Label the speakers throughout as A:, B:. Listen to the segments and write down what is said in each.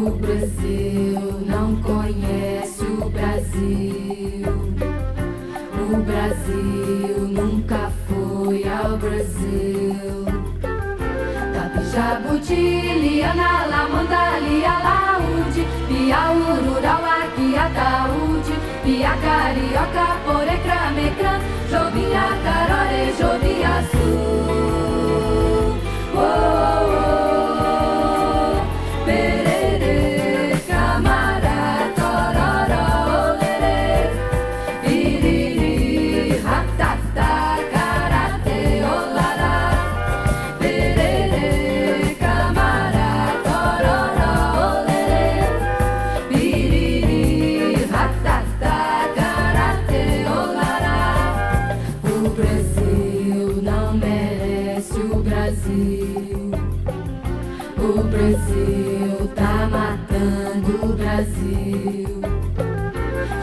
A: O Brasil não conhece o Brasil. O Brasil nunca foi ao Brasil. Jabuti, Liana, Lamanda, Lia, Laúde, Pia, Urural, aqui, Ataúde, Pia, Carioca, Porecrã, Mecrã, Jovinha, Carore, Jovinha, Sul. Oh, oh, oh. Perere, Camará, Tororó, Lerê, Iriri, Ratata, Karate, Olará, Perere, Camará, Tororó, Lerê, Iriri, Ratata, Karate, Olará. O Brasil não merece o Brasil. O Brasil tá matando o Brasil.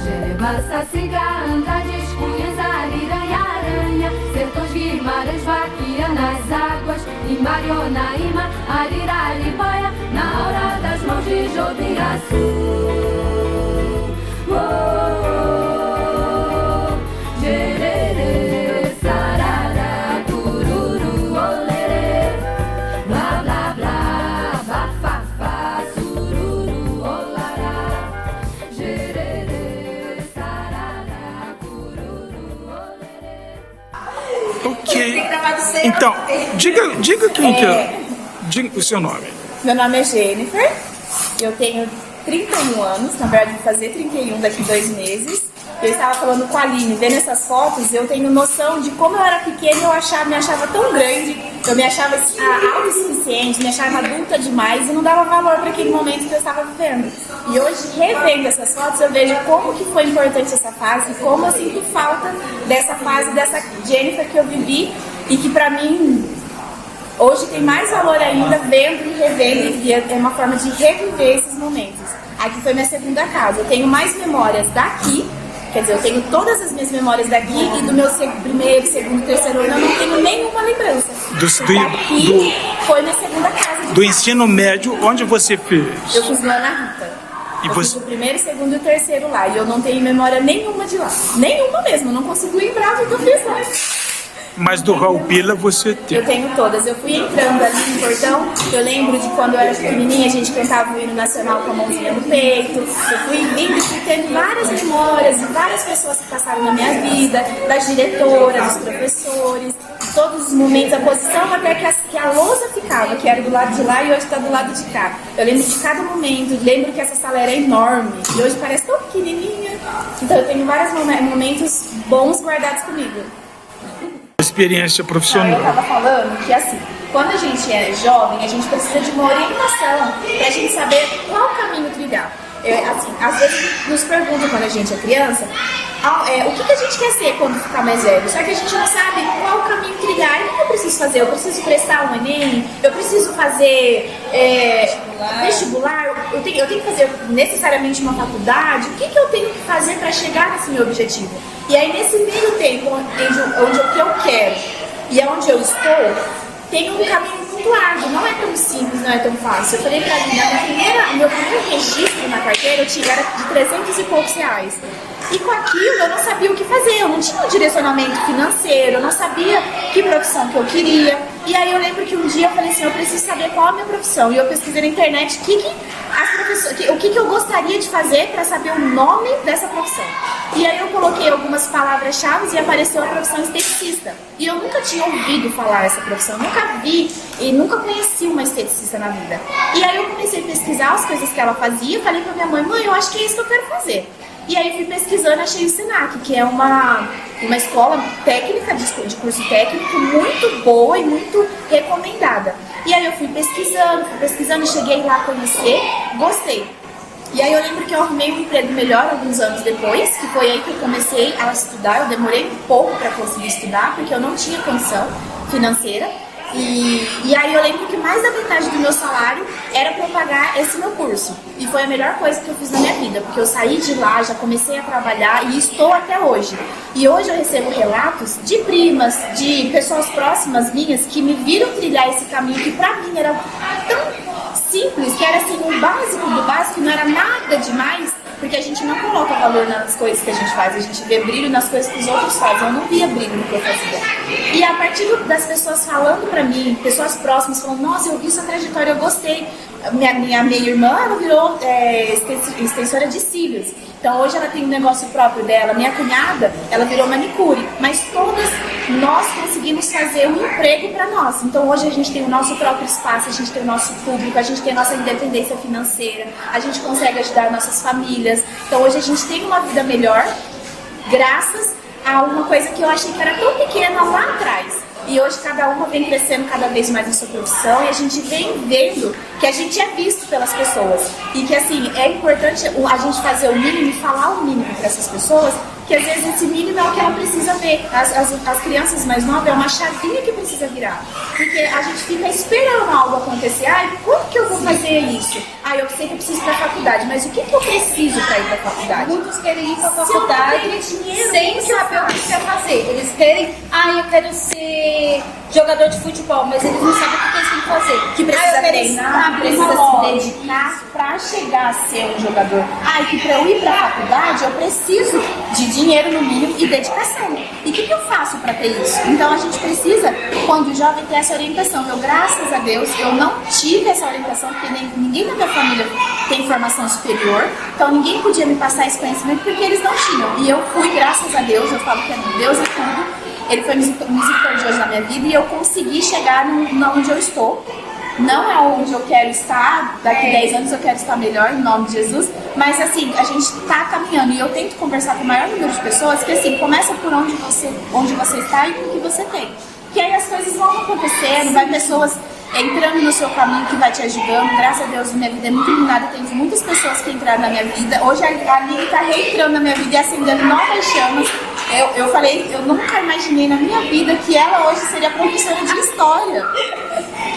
A: Jereba, Saciga, Andrades, Cunhas, Ariranha, Aranha, Sertões, Guimarães, Vaquia nas águas, Imarionaíma, Ariraribóia, na hora das mãos de Jobiaçu. Oh, oh, oh. Gererê, sarará, cururu, olerê, blá, blá, blá, bafafá, sururu, olará, gererê, sarará, cururu, olerê.
B: Ok. Então, diga quem que é. Diga o seu nome.
C: Meu nome é Jennifer, eu tenho 31 anos, na verdade vou fazer 31 daqui 2 meses. Eu estava falando com a Aline, vendo essas fotos, eu tenho noção de como eu era pequena e eu me achava tão grande, eu me achava autossuficiente, me achava adulta demais e não dava valor para aquele momento que eu estava vivendo. E hoje, revendo essas fotos, eu vejo como que foi importante essa fase, como eu sinto falta dessa fase, dessa Jennifer que eu vivi e que pra mim hoje tem mais valor ainda vendo e revendo, e é uma forma de reviver esses momentos. Aqui foi minha segunda casa, eu tenho mais memórias daqui, quer dizer, eu tenho todas as minhas memórias daqui e do meu primeiro, segundo, terceiro ano eu não tenho nenhuma lembrança. Daqui foi minha segunda casa.
B: Do ensino médio, onde você fez?
C: Eu fiz lá na Rita. Eu fiz o primeiro, segundo e o terceiro lá, e eu não tenho memória nenhuma de lá. Nenhuma mesmo, eu não consigo lembrar do que eu fiz lá.
B: Mas do Raul Pila você tem?
C: Eu tenho todas. Eu fui entrando ali no portão. Eu lembro de quando eu era pequenininha, a gente cantava o hino nacional com a mãozinha no peito. Eu fui vindo e fui tendo várias memórias de várias pessoas que passaram na minha vida, das diretoras, dos professores, todos os momentos, a posição até que a lousa ficava, que era do lado de lá e hoje está do lado de cá. Eu lembro de cada momento, lembro que essa sala era enorme e hoje parece tão pequenininha. Então eu tenho vários momentos bons guardados comigo.
B: Experiência profissional.
C: Eu estava falando que assim, quando a gente é jovem, a gente precisa de uma orientação para a gente saber qual caminho trilhar. Assim, às vezes nos perguntam quando a gente é criança, o que a gente quer ser quando ficar mais velho? Só que a gente não sabe qual caminho trilhar. E o que eu preciso fazer? Eu preciso prestar um Enem? Eu preciso fazer vestibular? Eu tenho que fazer necessariamente uma faculdade? O que eu tenho que fazer para chegar nesse meu objetivo? E aí nesse meio tempo, onde o que eu quero e onde eu estou, tem um caminho muito árduo, não é tão simples, não é tão fácil. Eu falei pra mim, meu primeiro registro na carteira era de 300 e poucos reais. E com aquilo eu não sabia o que fazer, eu não tinha um direcionamento financeiro, eu não sabia que profissão que eu queria. E aí eu lembro que um dia eu falei assim, eu preciso saber qual é a minha profissão. E eu pesquisei na internet o que eu gostaria de fazer para saber o nome dessa profissão. E aí eu coloquei algumas palavras-chave e apareceu a profissão esteticista. E eu nunca tinha ouvido falar essa profissão, nunca vi e nunca conheci uma esteticista na vida. E aí eu comecei a pesquisar as coisas que ela fazia, falei pra minha mãe, eu acho que é isso que eu quero fazer. E aí fui pesquisando, achei o Senac, que é uma escola técnica, de curso técnico, muito boa e muito recomendada. E aí eu fui pesquisando, cheguei lá a conhecer, gostei. E aí eu lembro que eu arrumei um emprego melhor alguns anos depois, que foi aí que eu comecei a estudar. Eu demorei um pouco para conseguir estudar, porque eu não tinha condição financeira. E aí eu lembro que mais da metade do meu salário era para pagar esse meu curso. E foi a melhor coisa que eu fiz na minha vida, porque eu saí de lá, já comecei a trabalhar e estou até hoje. E hoje eu recebo relatos de primas, de pessoas próximas minhas que me viram trilhar esse caminho que pra mim era tão simples, que era assim, o básico do básico, não era nada demais, porque a gente não coloca valor nas coisas que a gente faz, a gente vê brilho nas coisas que os outros fazem. Eu não via brilho no que eu fazia. E a partir das pessoas falando pra mim, pessoas próximas, falando, nossa, eu vi sua trajetória, eu gostei. Minha irmã, ela virou extensora de cílios. Então hoje ela tem um negócio próprio dela. Minha cunhada, ela virou manicure. Mas todas nós conseguimos fazer um emprego para nós. Então hoje a gente tem o nosso próprio espaço, a gente tem o nosso público, a gente tem a nossa independência financeira, a gente consegue ajudar nossas famílias. Então hoje a gente tem uma vida melhor, graças a uma coisa que eu achei que era tão pequena lá atrás. E hoje cada uma vem crescendo cada vez mais na sua profissão e a gente vem vendo que a gente é visto pelas pessoas. E que assim, é importante a gente fazer o mínimo e falar o mínimo para essas pessoas, que às vezes esse mínimo é o que ela precisa ver. As crianças mais novas é uma chavinha que precisa virar. Porque a gente fica esperando algo acontecer. Ai, como que eu vou fazer isso? Ai, eu sei que eu preciso ir para a faculdade, mas o que eu preciso para ir para a faculdade?
D: Muitos querem ir para a faculdade sem saber o que quer fazer. Eles querem, eu quero ser jogador de futebol, mas eles não sabem o que eles têm que fazer.
C: Que precisa
D: treinar,
C: precisa se dedicar para chegar a ser um jogador. Que para eu ir para a faculdade eu preciso de dinheiro no mínimo e dedicação. E o que eu faço para ter isso? Então a gente precisa, quando o jovem, ter essa orientação. Eu, graças a Deus, eu não tive essa orientação, porque ninguém na minha família tem formação superior, então ninguém podia me passar esse conhecimento porque eles não tinham. E eu fui, graças a Deus, eu falo que Deus é tudo. Ele foi misericordioso na minha vida e eu consegui chegar onde eu estou. Não é onde eu quero estar, daqui 10 anos eu quero estar melhor, em nome de Jesus. Mas assim, a gente está caminhando e eu tento conversar com o maior número de pessoas que assim, começa por onde você está e com o que você tem. Que aí as coisas vão acontecendo, vai pessoas entrando no seu caminho que vai te ajudando. Graças a Deus, minha vida é muito iluminada, tem muitas pessoas que entraram na minha vida. Hoje a Aline está reentrando na minha vida e acendendo novas chamas. Eu falei, eu nunca imaginei na minha vida que ela hoje seria professora de história.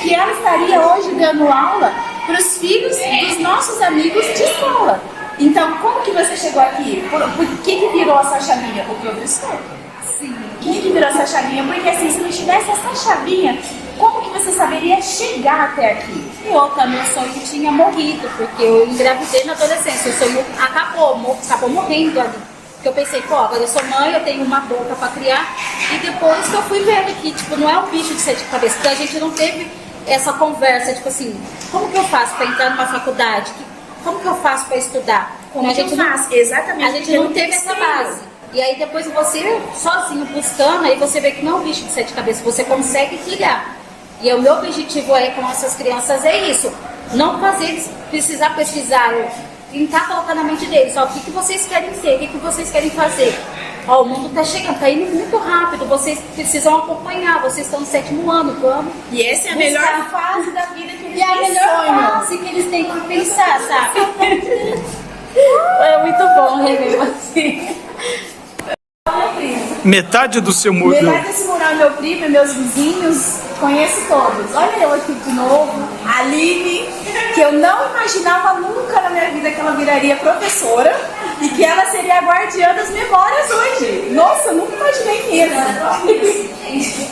C: Que ela estaria hoje dando aula para os filhos dos nossos amigos de escola. Então, como que você chegou aqui? Por que virou essa chavinha? O professor. Sim. Quem que virou essa chavinha? Porque assim, se não tivesse essa chavinha, como que você saberia chegar até aqui?
D: E outra, meu sonho tinha morrido, porque eu engravidei na adolescência. O sonho acabou morrendo ali. Porque eu pensei, agora eu sou mãe, eu tenho uma boca pra criar. E depois que eu fui vendo que, não é um bicho de sete cabeças, porque a gente não teve essa conversa, como que eu faço pra entrar numa faculdade? Como que eu faço pra estudar?
C: Como a gente faz? Exatamente.
D: A gente não teve essa base. E aí depois você, sozinho, buscando, aí você vê que não é um bicho de sete cabeças, você consegue criar. E o meu objetivo com essas crianças é isso. Não fazer eles precisar pesquisar, tentar colocar na mente deles, o que vocês querem ser, o que vocês querem fazer. O mundo está chegando, está indo muito rápido, vocês precisam acompanhar, vocês estão no 7º ano, vamos.
C: E essa é a melhor fase da vida que eles
D: têm. E a melhor fase que eles têm que pensar, sabe? É muito bom rever você.
B: Metade do seu mural.
C: Metade desse mural é meu primo, meus vizinhos, conheço todos. Olha eu aqui de novo, a Aline, que eu não imaginava nunca na minha vida que ela viraria professora e que ela seria a guardiã das memórias hoje. Nossa, eu nunca imaginei isso.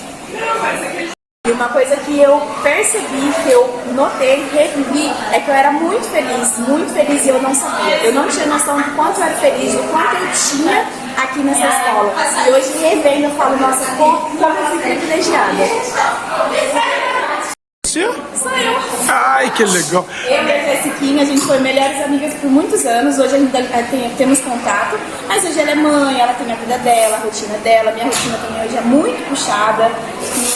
C: E uma coisa que eu percebi, que eu notei, revivi, é que eu era muito feliz e eu não sabia. Eu não tinha noção do quanto eu era feliz, do quanto eu tinha aqui nessa escola. E hoje revendo, eu falo, nossa, como eu fui privilegiada.
B: Você?
C: Sou eu.
B: Ai, que legal.
C: Eu e a Jessiquinha, a gente foi melhores amigas por muitos anos. Hoje ainda temos contato, mas hoje ela é mãe, ela tem a vida dela, a rotina dela. Minha rotina também hoje é muito puxada.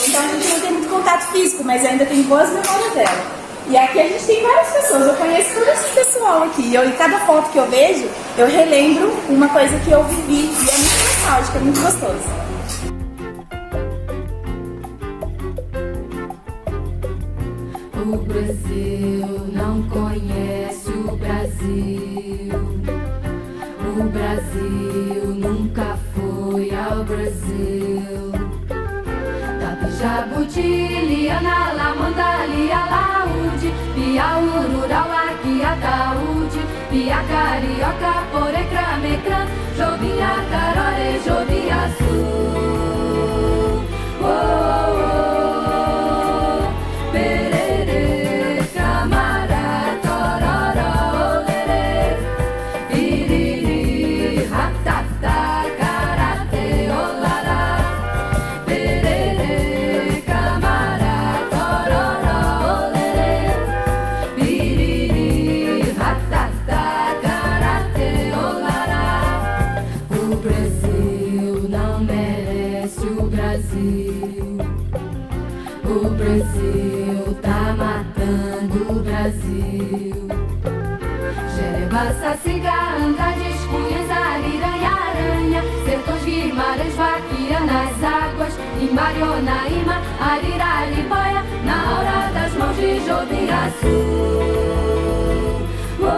C: Então a gente não tem muito contato físico, mas ainda tem boas memórias dela. E aqui a gente tem várias pessoas, eu conheço todo esse pessoal aqui. E cada foto que eu vejo, eu relembro uma coisa que eu vivi. E é muito nostálgico, é muito gostoso.
A: O Brasil não conhece o Brasil. O Brasil nunca foi ao Brasil. Jabuti, Liana, Lamanda, Lialaúde, Piaururau, aqui Ataúde, Pia Carioca, Porecrã, Mecrã, Jovinha, Carore, Joviaçu. Oh, oh, oh, Perere, Camarão. Brasil. O Brasil tá matando o Brasil. Jereba, Saciga, Andrades, Cunhas, Ariranha, Aranha, Sertões, Guimarães, Vaqueira nas águas, Imarionaíma, Ariraribóia, na hora das mãos de Jobiraçu. Oh, oh,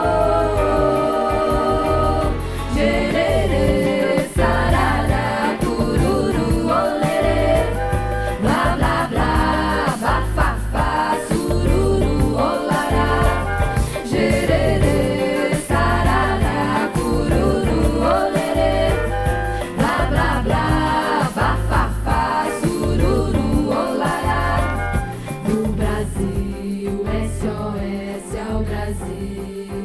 A: oh. Gererê, sarará, cururu, olerê, blá, blá, blá, bafafá, sururu, olará. Gererê, sarará, cururu, olerê, blá, blá, blá, bafafá, sururu, olará. Do Brasil, SOS ao Brasil.